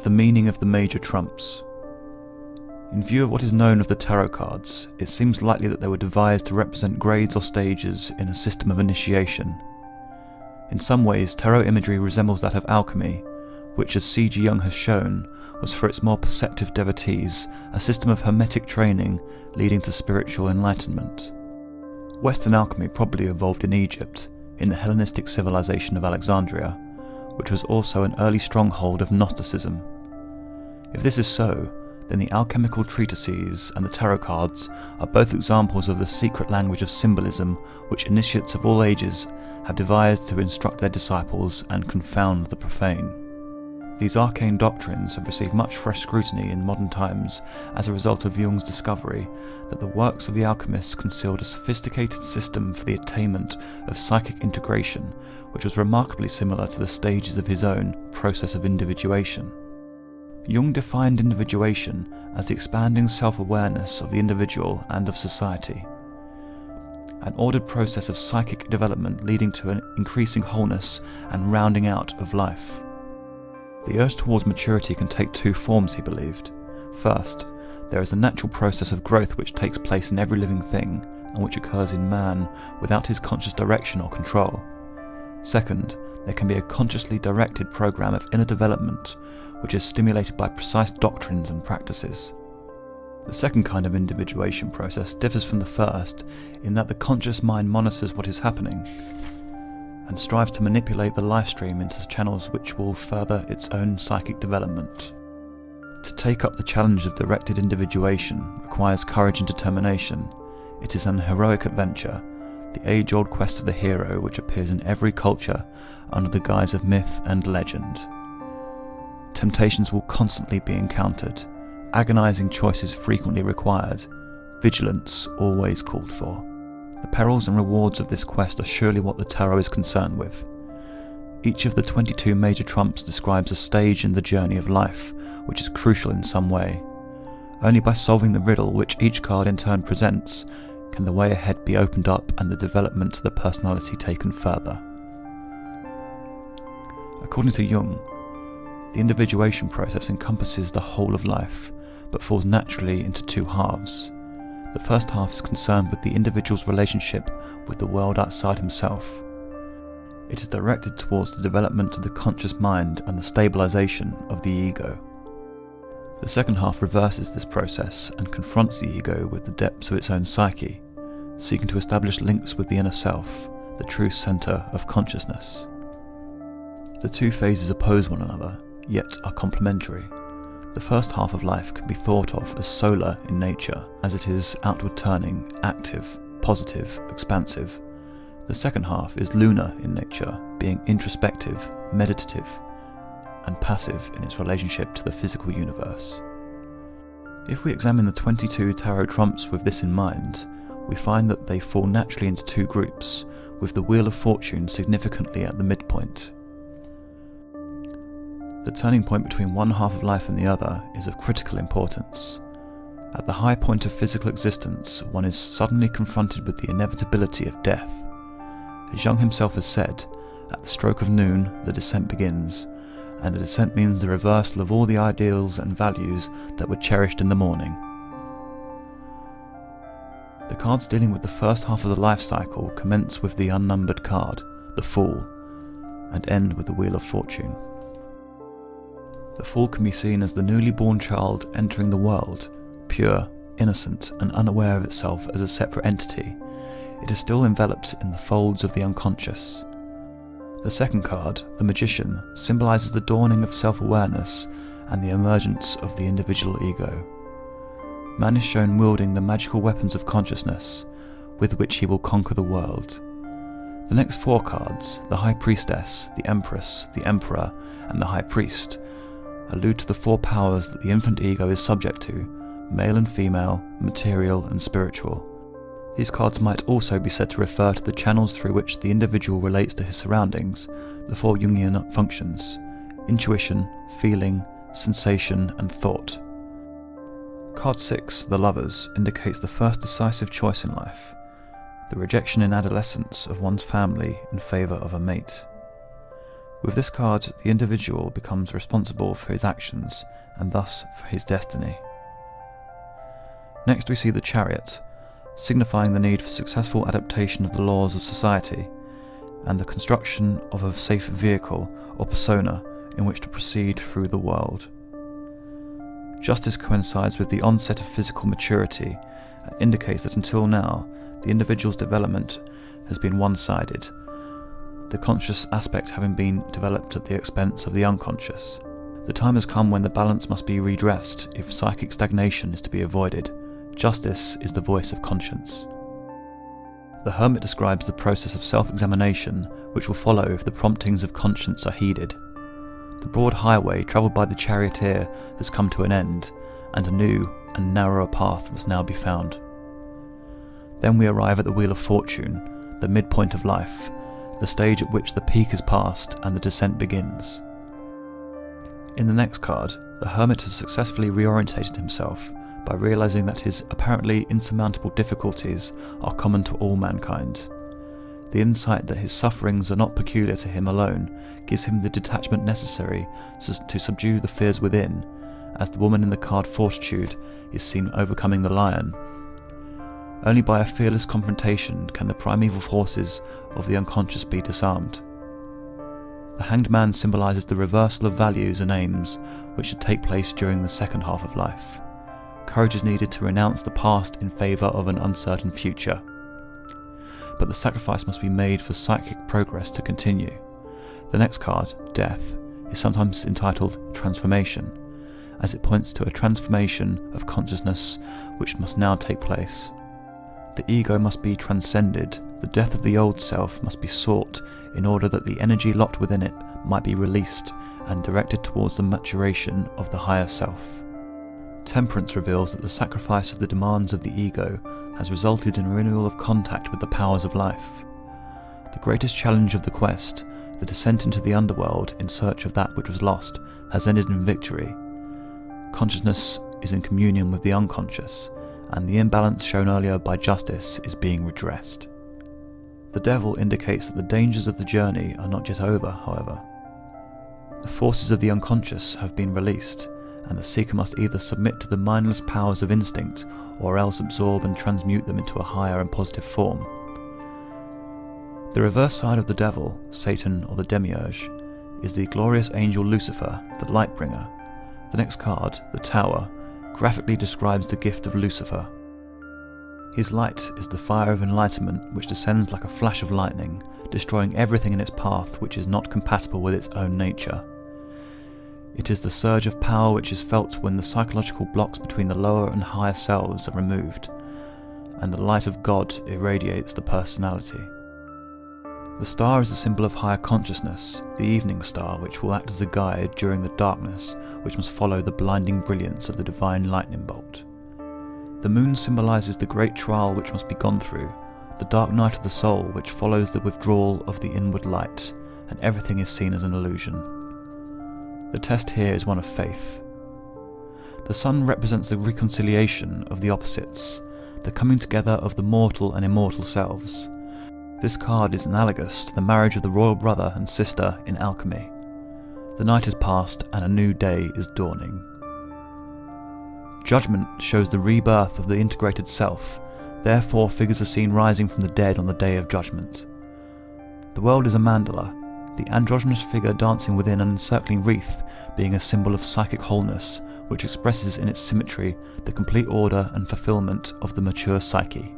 The meaning of the major trumps. In view of what is known of the tarot cards, it seems likely that they were devised to represent grades or stages in a system of initiation. In some ways, tarot imagery resembles that of alchemy, which, as C.G. Jung has shown, was for its more perceptive devotees a system of hermetic training leading to spiritual enlightenment. Western alchemy probably evolved in Egypt, in the Hellenistic civilization of Alexandria, which was also an early stronghold of Gnosticism. If this is so, then the alchemical treatises and the tarot cards are both examples of the secret language of symbolism which initiates of all ages have devised to instruct their disciples and confound the profane. These arcane doctrines have received much fresh scrutiny in modern times as a result of Jung's discovery that the works of the alchemists concealed a sophisticated system for the attainment of psychic integration, which was remarkably similar to the stages of his own process of individuation. Jung defined individuation as the expanding self-awareness of the individual and of society, an ordered process of psychic development leading to an increasing wholeness and rounding out of life. The urge towards maturity can take two forms, he believed. First, there is a natural process of growth which takes place in every living thing and which occurs in man without his conscious direction or control. Second, there can be a consciously directed program of inner development which is stimulated by precise doctrines and practices. The second kind of individuation process differs from the first in that the conscious mind monitors what is happening and strives to manipulate the life stream into channels which will further its own psychic development. To take up the challenge of directed individuation requires courage and determination. It is an heroic adventure, the age-old quest of the hero which appears in every culture under the guise of myth and legend. Temptations will constantly be encountered, agonizing choices frequently required, vigilance always called for. The perils and rewards of this quest are surely what the tarot is concerned with. Each of the 22 major trumps describes a stage in the journey of life, which is crucial in some way. Only by solving the riddle which each card in turn presents, can the way ahead be opened up and the development of the personality taken further. According to Jung, the individuation process encompasses the whole of life, but falls naturally into two halves. The first half is concerned with the individual's relationship with the world outside himself. It is directed towards the development of the conscious mind and the stabilization of the ego. The second half reverses this process and confronts the ego with the depths of its own psyche, seeking to establish links with the inner self, the true center of consciousness. The two phases oppose one another, yet are complementary. The first half of life can be thought of as solar in nature, as it is outward turning, active, positive, expansive. The second half is lunar in nature, being introspective, meditative, and passive in its relationship to the physical universe. If we examine the 22 tarot trumps with this in mind, we find that they fall naturally into two groups, with the Wheel of Fortune significantly at the midpoint. The turning point between one half of life and the other is of critical importance. At the high point of physical existence, one is suddenly confronted with the inevitability of death. As Jung himself has said, at the stroke of noon, the descent begins, and the descent means the reversal of all the ideals and values that were cherished in the morning. The cards dealing with the first half of the life cycle commence with the unnumbered card, the Fool, and end with the Wheel of Fortune. The Fool can be seen as the newly born child entering the world, pure, innocent, and unaware of itself as a separate entity. It is still enveloped in the folds of the unconscious. The second card, the Magician, symbolizes the dawning of self-awareness and the emergence of the individual ego. Man is shown wielding the magical weapons of consciousness, with which he will conquer the world. The next four cards, the High Priestess, the Empress, the Emperor, and the High Priest, allude to the four powers that the infant ego is subject to, male and female, material and spiritual. These cards might also be said to refer to the channels through which the individual relates to his surroundings, the four Jungian functions: intuition, feeling, sensation and thought. Card 6, the Lovers, indicates the first decisive choice in life, the rejection in adolescence of one's family in favour of a mate. With this card, the individual becomes responsible for his actions and thus for his destiny. Next we see the Chariot, signifying the need for successful adaptation of the laws of society and the construction of a safe vehicle or persona in which to proceed through the world. Justice coincides with the onset of physical maturity and indicates that until now, the individual's development has been one-sided, the conscious aspect having been developed at the expense of the unconscious. The time has come when the balance must be redressed if psychic stagnation is to be avoided. Justice is the voice of conscience. The Hermit describes the process of self-examination which will follow if the promptings of conscience are heeded. The broad highway travelled by the charioteer has come to an end, and a new and narrower path must now be found. Then we arrive at the Wheel of Fortune, the midpoint of life, the stage at which the peak is passed and the descent begins. In the next card, the Hermit has successfully reorientated himself by realizing that his apparently insurmountable difficulties are common to all mankind. The insight that his sufferings are not peculiar to him alone gives him the detachment necessary to subdue the fears within, as the woman in the card Fortitude is seen overcoming the lion. Only by a fearless confrontation can the primeval forces of the unconscious be disarmed. The Hanged Man symbolizes the reversal of values and aims which should take place during the second half of life. Courage is needed to renounce the past in favour of an uncertain future. But the sacrifice must be made for psychic progress to continue. The next card, Death, is sometimes entitled Transformation, as it points to a transformation of consciousness which must now take place. The ego must be transcended, the death of the old self must be sought in order that the energy locked within it might be released and directed towards the maturation of the higher self. Temperance reveals that the sacrifice of the demands of the ego has resulted in a renewal of contact with the powers of life. The greatest challenge of the quest, the descent into the underworld in search of that which was lost, has ended in victory. Consciousness is in communion with the unconscious, and the imbalance shown earlier by justice is being redressed. The Devil indicates that the dangers of the journey are not yet over, however. The forces of the unconscious have been released, and the seeker must either submit to the mindless powers of instinct or else absorb and transmute them into a higher and positive form. The reverse side of the devil, Satan or the Demiurge, is the glorious angel Lucifer, the Lightbringer. The next card, the Tower, graphically describes the gift of Lucifer. His light is the fire of enlightenment which descends like a flash of lightning, destroying everything in its path which is not compatible with its own nature. It is the surge of power which is felt when the psychological blocks between the lower and higher selves are removed, and the light of God irradiates the personality. The star is a symbol of higher consciousness, the evening star which will act as a guide during the darkness which must follow the blinding brilliance of the divine lightning bolt. The moon symbolizes the great trial which must be gone through, the dark night of the soul which follows the withdrawal of the inward light, and everything is seen as an illusion. The test here is one of faith. The sun represents the reconciliation of the opposites, the coming together of the mortal and immortal selves. This card is analogous to the marriage of the royal brother and sister in alchemy. The night is past and a new day is dawning. Judgment shows the rebirth of the integrated self, therefore figures are seen rising from the dead on the day of judgment. The world is a mandala, the androgynous figure dancing within an encircling wreath being a symbol of psychic wholeness, which expresses in its symmetry the complete order and fulfillment of the mature psyche.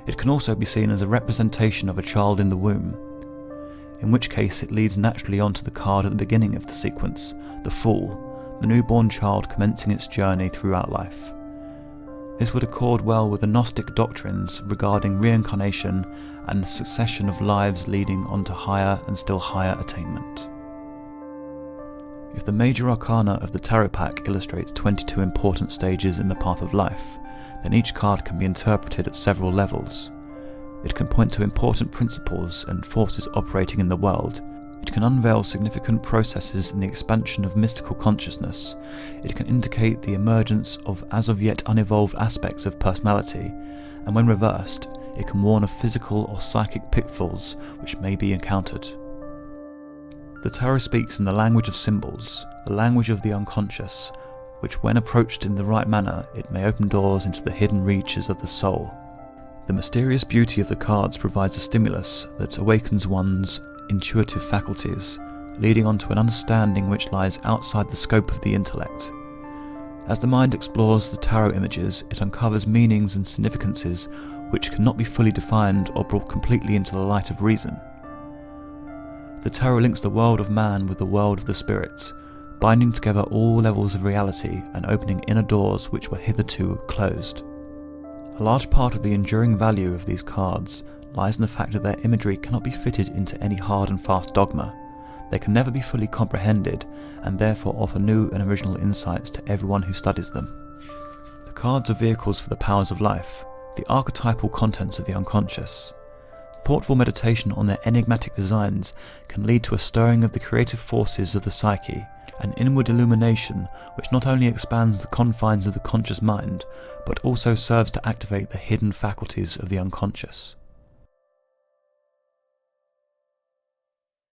It can also be seen as a representation of a child in the womb, in which case it leads naturally onto the card at the beginning of the sequence, the Fool, the newborn child commencing its journey throughout life. This would accord well with the Gnostic doctrines regarding reincarnation and the succession of lives leading on to higher and still higher attainment. If the major arcana of the tarot pack illustrates 22 important stages in the path of life, then each card can be interpreted at several levels. It can point to important principles and forces operating in the world. It can unveil significant processes in the expansion of mystical consciousness. It can indicate the emergence of as of yet unevolved aspects of personality, and when reversed, it can warn of physical or psychic pitfalls which may be encountered. The tarot speaks in the language of symbols, the language of the unconscious, which when approached in the right manner, it may open doors into the hidden reaches of the soul. The mysterious beauty of the cards provides a stimulus that awakens one's intuitive faculties, leading on to an understanding which lies outside the scope of the intellect. As the mind explores the tarot images, it uncovers meanings and significances which cannot be fully defined or brought completely into the light of reason. The tarot links the world of man with the world of the spirit, binding together all levels of reality and opening inner doors which were hitherto closed. A large part of the enduring value of these cards lies in the fact that their imagery cannot be fitted into any hard and fast dogma. They can never be fully comprehended and therefore offer new and original insights to everyone who studies them. The cards are vehicles for the powers of life, the archetypal contents of the unconscious. Thoughtful meditation on their enigmatic designs can lead to a stirring of the creative forces of the psyche, an inward illumination which not only expands the confines of the conscious mind, but also serves to activate the hidden faculties of the unconscious.